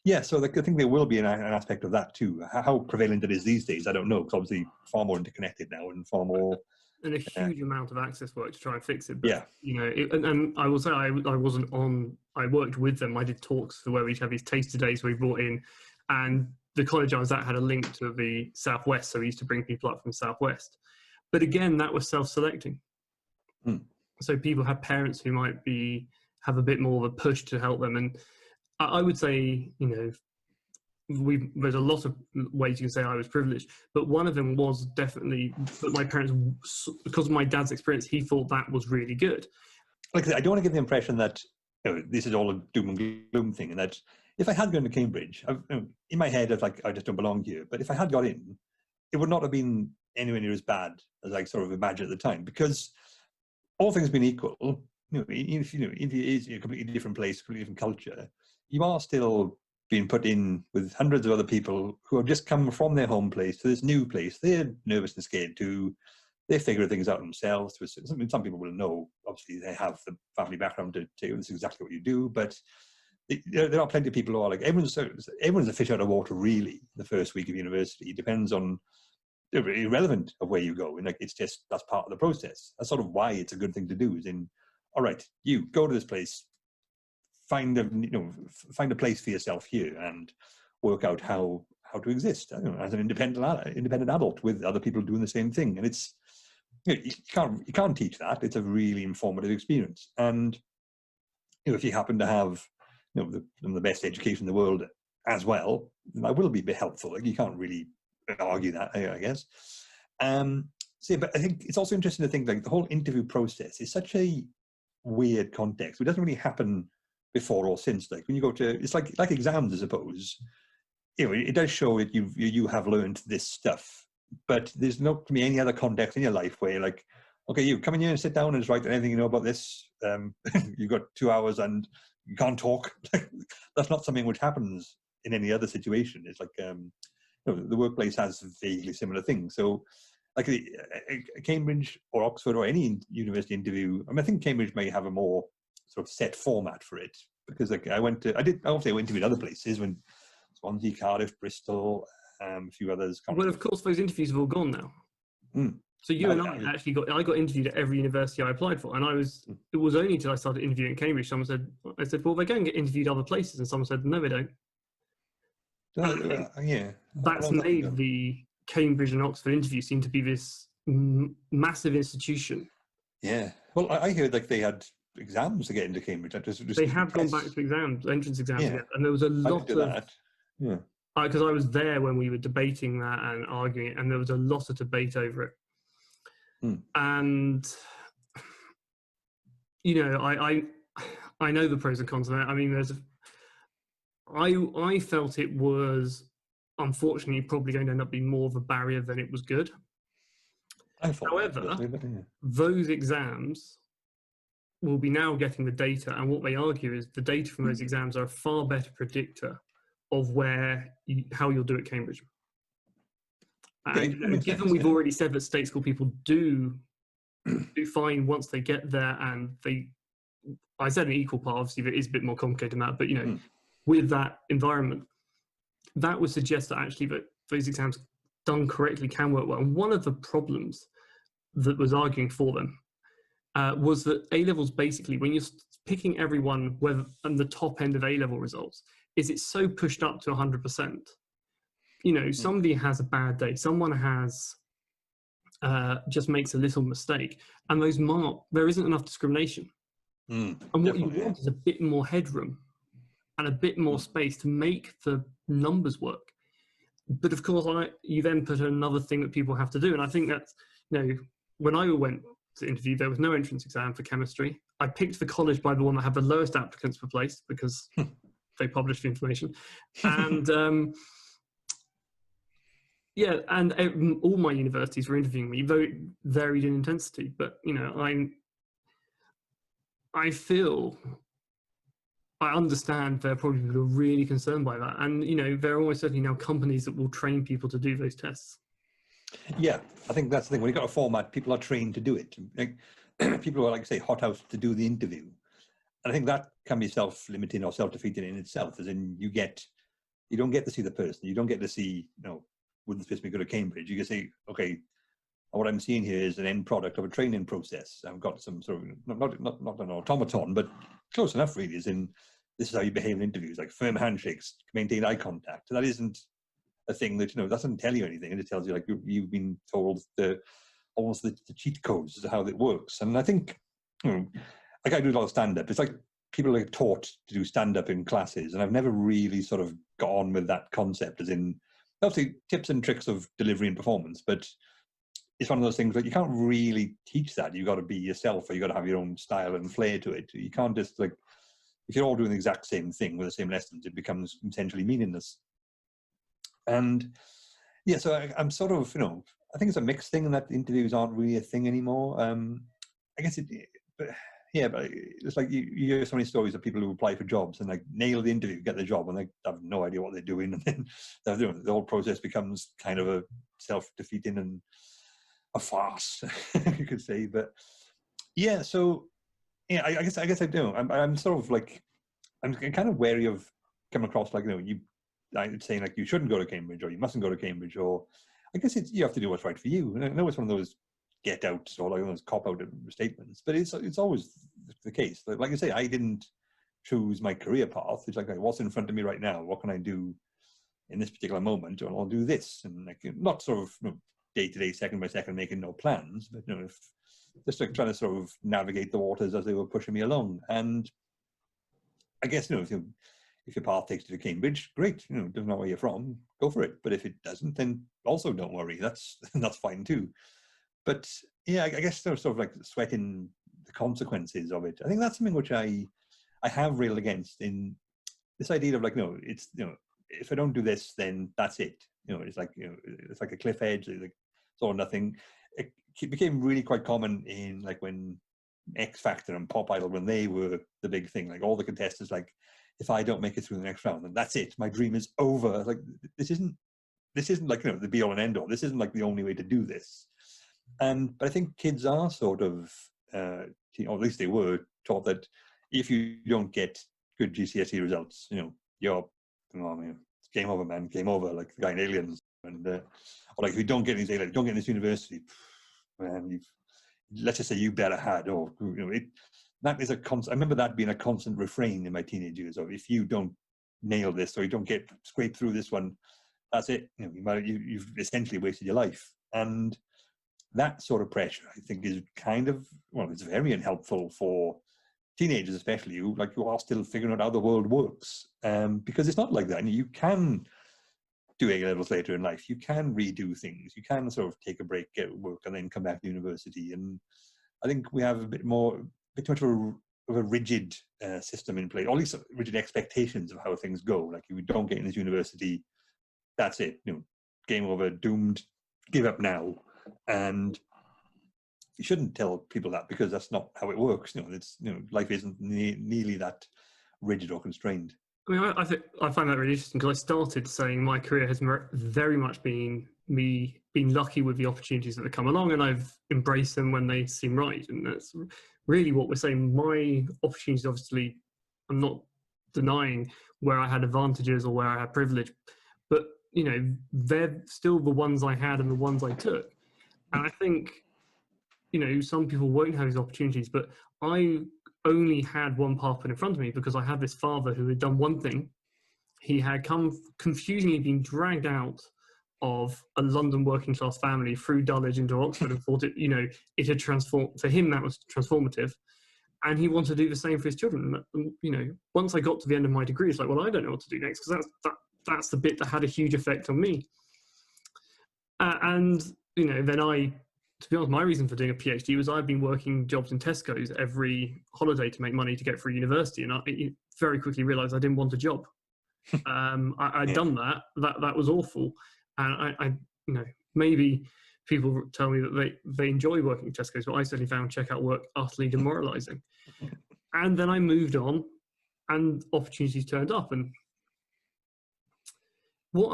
yeah, so I think there will be an aspect of that too. How prevalent it is these days, I don't know, because obviously far more interconnected now and far more. And a huge amount of access work to try and fix it. But, yeah. You know, and I will say I wasn't on, I worked with them. I did talks where we'd have these taster days where we brought in, and the college I was at had a link to the Southwest, so we used to bring people up from Southwest. But again, that was self-selecting. So people have parents who might have a bit more of a push to help them. And I would say, you know, there's a lot of ways you can say I was privileged, but one of them was definitely that my parents, because of my dad's experience, he thought that was really good. Like, I don't want to give the impression that, you know, this is all a doom and gloom thing, and that if I had gone to Cambridge, in my head, I just don't belong here. But if I had got in, it would not have been anywhere near as bad as I sort of imagined at the time, because all things being equal, if it is a completely different place, completely different culture, you are still being put in with hundreds of other people who have just come from their home place to this new place. They're nervous and scared too. They figure things out themselves. Some people will know, obviously, they have the family background to this is exactly what you do. But there are plenty of people who are like, everyone's a fish out of water, really, the first week of university. It depends on, irrelevant of where you go. And like, it's just, that's part of the process. That's sort of why it's a good thing to do, is in, all right, you go to this place, find a place for yourself here and work out how to exist, as an independent adult with other people doing the same thing. And it's, you can't teach that. It's a really informative experience. And if you happen to have the best education in the world as well, that will be a bit helpful. Like, you can't really argue that, I guess. But I think it's also interesting to think, like, the whole interview process is such a weird context. It doesn't really happen before or since. Like, when you go to, it's like exams, I suppose. It does show that you have learned this stuff, but there's not going to be any other context in your life where you're like, okay, you come in here and sit down and just write anything you know about this. You've got 2 hours and you can't talk. That's not something which happens in any other situation. It's like, the workplace has vaguely similar things. So, like a Cambridge or Oxford or any university interview, I think Cambridge may have a more sort of set format for it, because like I interviewed other places, when Swansea, Cardiff, Bristol, a few others. Well, of course, those interviews have all gone now. So I got interviewed at every university I applied for, and it was only until I started interviewing at Cambridge, I said, well, they go and get interviewed other places, and someone said, no, they don't. That's made the Cambridge and Oxford interview seem to be this massive institution. Yeah. Well, I heard like they had exams to get into Cambridge. They have gone back to entrance exams again, and there was a lot of that. Yeah. Because I was there when we were debating that and arguing it, and there was a lot of debate over it. And I know the pros and cons of that. I mean, I felt it was, unfortunately, probably going to end up being more of a barrier than it was good. However, those exams will be now getting the data, and what they argue is the data from those exams are a far better predictor of how you'll do at Cambridge. And given we've already said that state school people do fine once they get there, and I said an equal part, obviously it is a bit more complicated than that, but with that environment, that would suggest that actually that those exams done correctly can work well. And one of the problems that was arguing for them was that A-levels, basically, when you're picking everyone on the top end of A-level results, is it's so pushed up to 100%. Somebody has a bad day, someone has just makes a little mistake, and there isn't enough discrimination. And what you want is a bit more headroom and a bit more space to make the numbers work. But of course, you then put another thing that people have to do, and I think that's, when I went to interview, there was no entrance exam for chemistry. I picked the college by the one that had the lowest applicants per place, because they published the information. And and all my universities were interviewing me, though it varied in intensity. But I understand there are probably people who are really concerned by that, and there are almost certainly now companies that will train people to do those tests. Yeah, I think that's the thing. When you've got a format, people are trained to do it. Like, people are, like, say, hothouse to do the interview. And I think that can be self-limiting or self-defeating in itself, as in you don't get to see the person. You don't get to see, would this person be good at Cambridge? You can say, okay, what I'm seeing here is an end product of a training process. I've got some sort of, not an automaton, but close enough, really, as in this is how you behave in interviews, like firm handshakes, maintain eye contact. That isn't a thing that, that doesn't tell you anything. It just tells you, like, you've been told almost the cheat codes as to how it works. And I think, like, I do a lot of stand-up. It's like people are taught to do stand-up in classes, and I've never really sort of got on with that concept, as in, obviously, tips and tricks of delivery and performance, but it's one of those things that you can't really teach that. You've got to be yourself, or you've got to have your own style and flair to it. You can't just, like, if you're all doing the exact same thing with the same lessons, it becomes essentially meaningless. And yeah, so I'm sort of, I think it's a mixed thing, and that interviews aren't really a thing anymore. I guess yeah, but it's like you hear so many stories of people who apply for jobs and like nail the interview, get the job, and they have no idea what they're doing, and then the whole process becomes kind of a self-defeating and a farce, you could say. But yeah, so yeah, I guess I do. I'm sort of like I'm kind of wary of coming across like I'm saying like you shouldn't go to Cambridge or you mustn't go to Cambridge, or I guess you have to do what's right for you. And I know it's one of those get outs or like those cop out statements, but it's always the case. Like I say, I didn't choose my career path. It's like what's in front of me right now. What can I do in this particular moment? And I'll do this, and like not sort of day to day, second by second, making no plans, but if just like trying to sort of navigate the waters as they were pushing me along. And I guess if your path takes you to Cambridge, great. Doesn't matter where you're from, go for it. But if it doesn't, then also don't worry. That's fine too. But yeah, I guess they're sort of like sweating the consequences of it. I think that's something which I have railed against in this idea of like, it's if I don't do this, then that's it. It's like it's like a cliff edge. Like it's all or nothing. It became really quite common in like when X Factor and Pop Idol, when they were the big thing. Like all the contestants, like if I don't make it through the next round, then that's it. My dream is over. Like this isn't like the be all and end all. This isn't like the only way to do this. But I think kids are sort of, or at least they were taught that if you don't get good GCSE results, you're, it's game over, man, game over, like the guy in Aliens. And or like if you don't get these A-levels, don't get in this university, man, let's just say you better had, or that is a constant. I remember that being a constant refrain in my teenage years of if you don't nail this or you don't get scrape through this one, that's it. You've essentially wasted your life. And that sort of pressure, I think, is kind of, it's very unhelpful for teenagers, especially who are still figuring out how the world works. Because it's not like that. You can do A-levels later in life. You can redo things. You can sort of take a break, get work, and then come back to university. And I think we have a bit too much of a rigid system in place, or at least rigid expectations of how things go. Like if you don't get in this university, that's it. Game over, doomed, give up now. And you shouldn't tell people that because that's not how it works. It's life isn't nearly that rigid or constrained. I mean, I think I find that really interesting because I started saying my career has very much been me being lucky with the opportunities that have come along, and I've embraced them when they seem right. And that's really what we're saying. My opportunities, obviously, I'm not denying where I had advantages or where I had privilege, but they're still the ones I had and the ones I took. And I think, some people won't have these opportunities, but I only had one path put in front of me because I had this father who had done one thing. He had confusingly been dragged out of a London working class family through Dulwich into Oxford and thought it had transformed, for him that was transformative. And he wanted to do the same for his children. Once I got to the end of my degree, it's like, well, I don't know what to do next, because that's the bit that had a huge effect on me. Then to be honest, my reason for doing a PhD was I'd been working jobs in Tesco's every holiday to make money to get through university, and I very quickly realised I didn't want a job. I'd done that. That was awful, and I maybe people tell me that they enjoy working at Tesco's, but I certainly found checkout work utterly demoralising. And then I moved on, and opportunities turned up, and what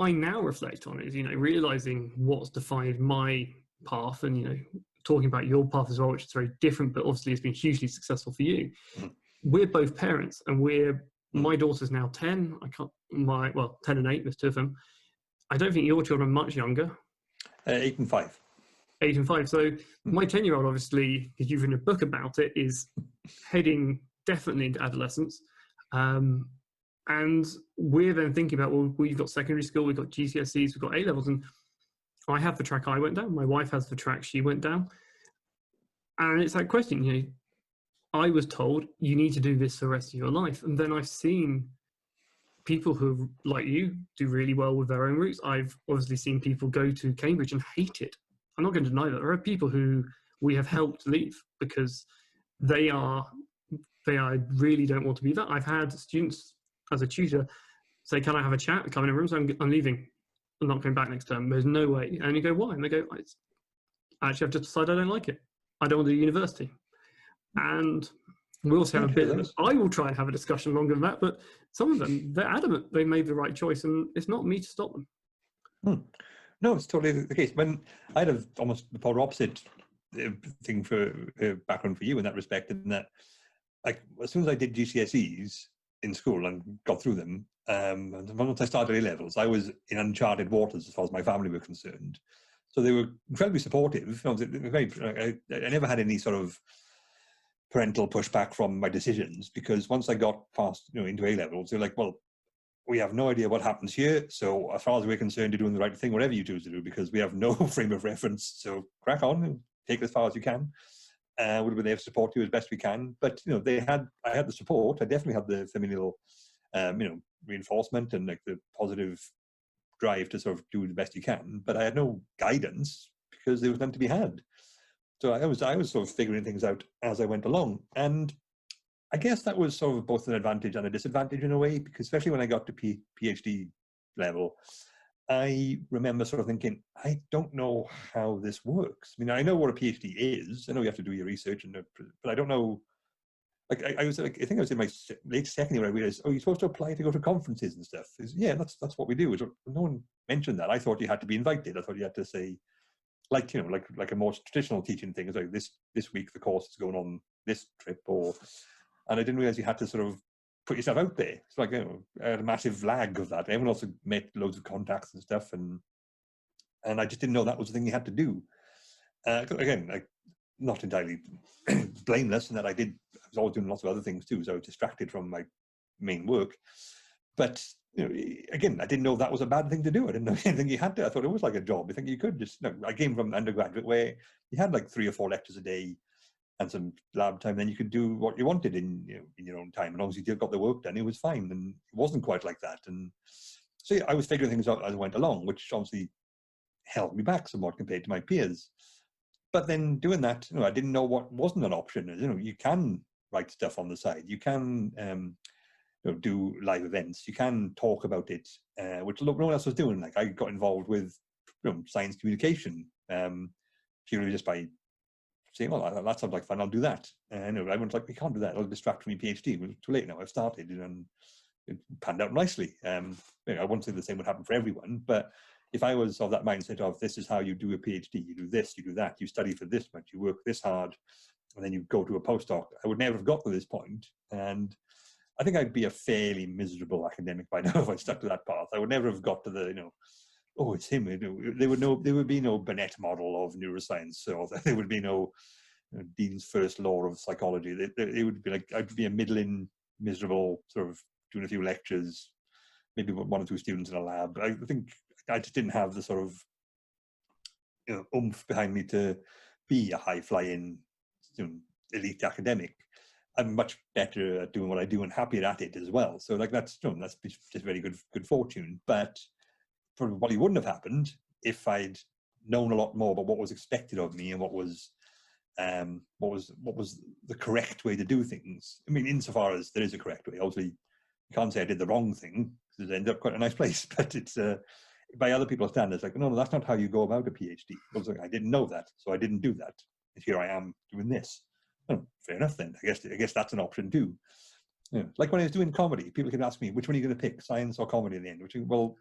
I now reflect on is, realizing what's defined my path, and, talking about your path as well, which is very different, but obviously it's been hugely successful for you. We're both parents, and my daughter's now 10. 10 and 8, there's 2 of them. I don't think your children are much younger. 8 and 5. 8 and 5. So my 10-year-old, obviously, because you've written a book about it, is heading definitely into adolescence. And we're then thinking about, well, we've got secondary school, we've got GCSEs, we've got A-levels, and I have the track I went down. My wife has the track she went down. And it's that question, I was told you need to do this for the rest of your life. And then I've seen people who, like you, do really well with their own routes. I've obviously seen people go to Cambridge and hate it. I'm not going to deny that. There are people who we have helped leave because they really don't want to be that. I've had students as a tutor say, can I have a chat? Come in a room, so I'm leaving. I'm not coming back next term. There's no way. And you go, why? And they go, actually, I've just decided I don't like it. I don't want to do university. And we also have a bit of I will try and have a discussion longer than that, but some of them, they're adamant they made the right choice, and it's not me to stop them. No, it's totally the case. When I had almost the polar opposite thing for background for you in that respect, in that, like, as soon as I did GCSEs in school and got through them, and once I started A levels, I was in uncharted waters as far as my family were concerned. So they were incredibly supportive. I never had any sort of parental pushback from my decisions, because once I got past, into A levels, they're like, well, we have no idea what happens here. So as far as we're concerned, you're doing the right thing, whatever you choose to do, because we have no frame of reference. So crack on and take it as far as you can. We'll be there to support you as best we can. But I had the support. I definitely had the familial, reinforcement and like the positive drive to sort of do the best you can. But I had no guidance because there was none to be had. So I was sort of figuring things out as I went along, and I guess that was sort of both an advantage and a disadvantage in a way, because especially when I got to PhD level, I remember sort of thinking, I don't know how this works. I mean, I know what a PhD is. I know you have to do your research, but I don't know. Like I think I was in my late second year when I realized, oh, you're supposed to apply to go to conferences and stuff. Yeah, that's what we do. No one mentioned that. I thought you had to be invited. I thought you had to say, like a more traditional teaching thing is like this week the course is going on this trip, and I didn't realize you had to sort of put yourself out there. It's like, I had a massive lag of that. Everyone else had met loads of contacts and stuff, and I just didn't know that was the thing you had to do. Again, like, not entirely blameless in that I was always doing lots of other things too, so I was distracted from my main work. But again, I didn't know that was a bad thing to do. I didn't know anything you had to. I thought it was like a job. I think you could just. I came from undergraduate where you had like 3 or 4 lectures a day and some lab time. Then you could do what you wanted in your own time, as long as you got the work done. It was fine, and it wasn't quite like that. And so I was figuring things out as I went along, which obviously held me back somewhat compared to my peers. But then doing that, I didn't know what wasn't an option. You can write stuff on the side. You can do live events. You can talk about it, which no one else was doing. Like, I got involved with science communication purely just by saying, well, that sounds like fun, I'll do that. And everyone's like, we can't do that, it'll distract from your PhD. Well, too late now, I've started, and it panned out nicely. I won't say the same would happen for everyone, but if I was of that mindset of, this is how you do a PhD, you do this, you do that, you study for this much, you work this hard, and then you go to a postdoc, I would never have got to this point. And I think I'd be a fairly miserable academic by now if I stuck to that path. I would never have got to the, oh, it's him. There would be no Burnett model of neuroscience, or there would be no Dean's first law of psychology. It would be like, I'd be a middling, miserable, sort of doing a few lectures, maybe 1 or 2 students in a lab. I think I just didn't have the sort of oomph behind me to be a high-flying elite academic. I'm much better at doing what I do and happier at it as well. So like that's just very good fortune. But probably wouldn't have happened if I'd known a lot more about what was expected of me and what was the correct way to do things. I mean, insofar as there is a correct way, obviously you can't say I did the wrong thing because it ended up quite a nice place. But it's by other people's standards, like, no, that's not how you go about a PhD. I was like, I didn't know that, so I didn't do that. And here I am doing this. Oh, fair enough then. I guess that's an option too. Like when I was doing comedy, people can ask me, which one are you going to pick, science or comedy in the end? Well,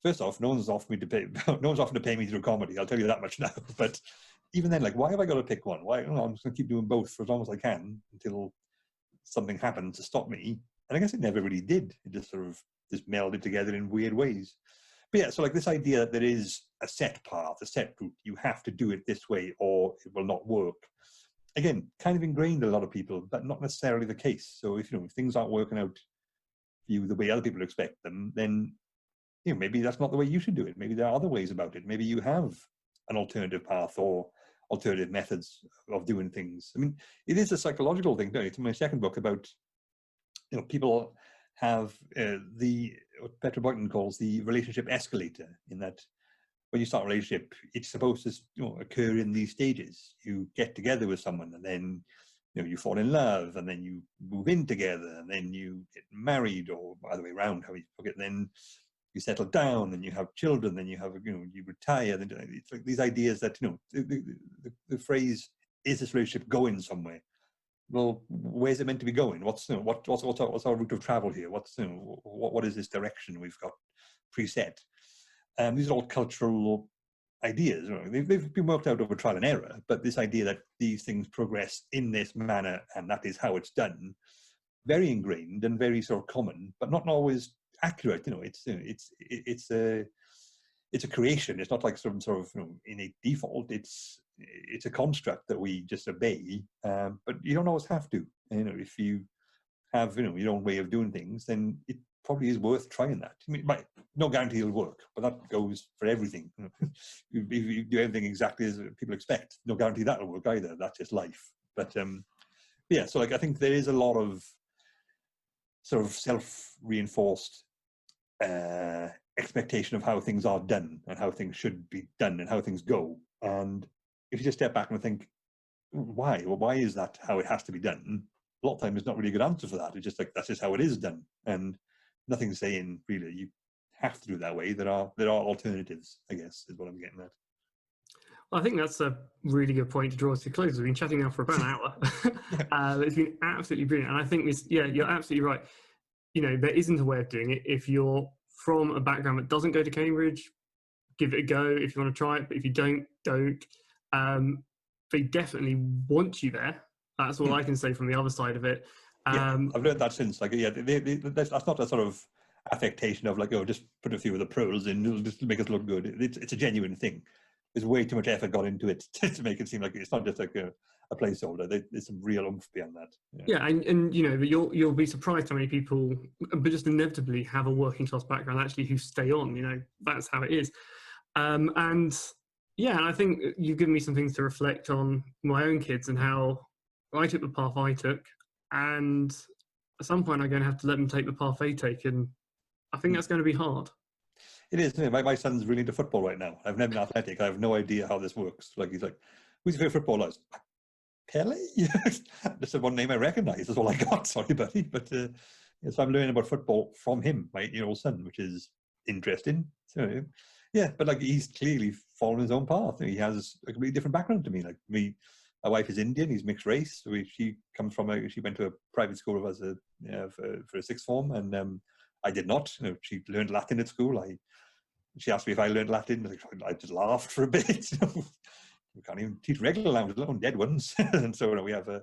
first off, no one's offered to pay me to do comedy. I'll tell you that much now. But even then, like, why have I got to pick one? Why? I'm just going to keep doing both for as long as I can until something happens to stop me. And I guess it never really did. It just sort of just melded together in weird ways. But yeah, so like this idea that there is a set path, a set route, you have to do it this way or it will not work. Again, kind of ingrained in a lot of people, but not necessarily the case. So if things aren't working out for you the way other people expect them, then maybe that's not the way you should do it. Maybe there are other ways about it. Maybe you have an alternative path or alternative methods of doing things. I mean, it is a psychological thing. It's my second book about people have what Petra Boynton calls the relationship escalator, in that when you start a relationship, it's supposed to occur in these stages. You get together with someone, and then you fall in love, and then you move in together, and then you get married, or other way around, how you forget. Then you settle down, and you have children, then you have you retire. Then it's like these ideas that the phrase, is this relationship going somewhere? well, where's it meant to be going? What's what's our route of travel here? What is this direction we've got preset? These are all cultural ideas. They've been worked out over trial and error, but this idea that these things progress in this manner and that is how it's done, very ingrained and very sort of common, but not always accurate. It's a creation. It's not like some sort of innate default. It's a construct that we just obey, but you don't always have to. If you have your own way of doing things, then it probably is worth trying that. I mean, no guarantee it'll work, but that goes for everything. If you do everything exactly as people expect, no guarantee that'll work either. That's just life. But yeah, so like I think there is a lot of sort of self-reinforced expectation of how things are done and how things should be done and how things go. And if you just step back and think, why? Well, why is that how it has to be done? A lot of times there's not really a good answer for that. It's just like, that's just how it is done. And nothing's saying really you have to do it that way. There are alternatives, I guess, is what I'm getting at. Well, I think that's a really good point to draw us to close. We've been chatting now for about an hour. It's been absolutely brilliant. And I think this, yeah, you're absolutely right. There isn't a way of doing it. If you're from a background that doesn't go to Cambridge, give it a go if you want to try it. But if you don't. They definitely want you there. That's all I can say from the other side of it. Yeah, I've learned that since. Like, yeah, that's not a sort of affectation of like, oh, just put a few of the pearls in, it'll just make us look good. It's a genuine thing. There's way too much effort gone into it to make it seem like it's not just like a placeholder. There's some real oomph beyond that. Yeah, and you'll be surprised how many people, but just inevitably have a working class background actually who stay on. That's how it is. And yeah, I think you've given me some things to reflect on my own kids and how I took the path I took, and at some point I'm going to have to let them take the path they take, and I think that's going to be hard. It is. My son's really into football right now. I've never been athletic. I have no idea how this works. Like, he's like, who's your favorite footballer? Pele? That's the one name I recognize. That's all I got. Sorry, buddy. But so I'm learning about football from him, my 8-year-old son, which is interesting. So yeah, but like he's clearly following his own path. He has a completely different background to me. Like me, my wife is Indian. He's mixed race. So she comes from she went to a private school as for a sixth form, and I did not. She learned Latin at school. She asked me if I learned Latin. I just laughed for a bit. We can't even teach regular languages, let alone dead ones. And so we have but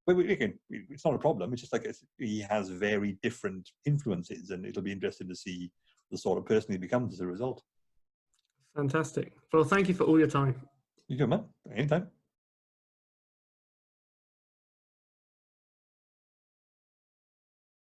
it's not a problem. It's just like he has very different influences, and it'll be interesting to see the sort of person he becomes as a result. Fantastic. Well, thank you for all your time. You go, man. Anytime.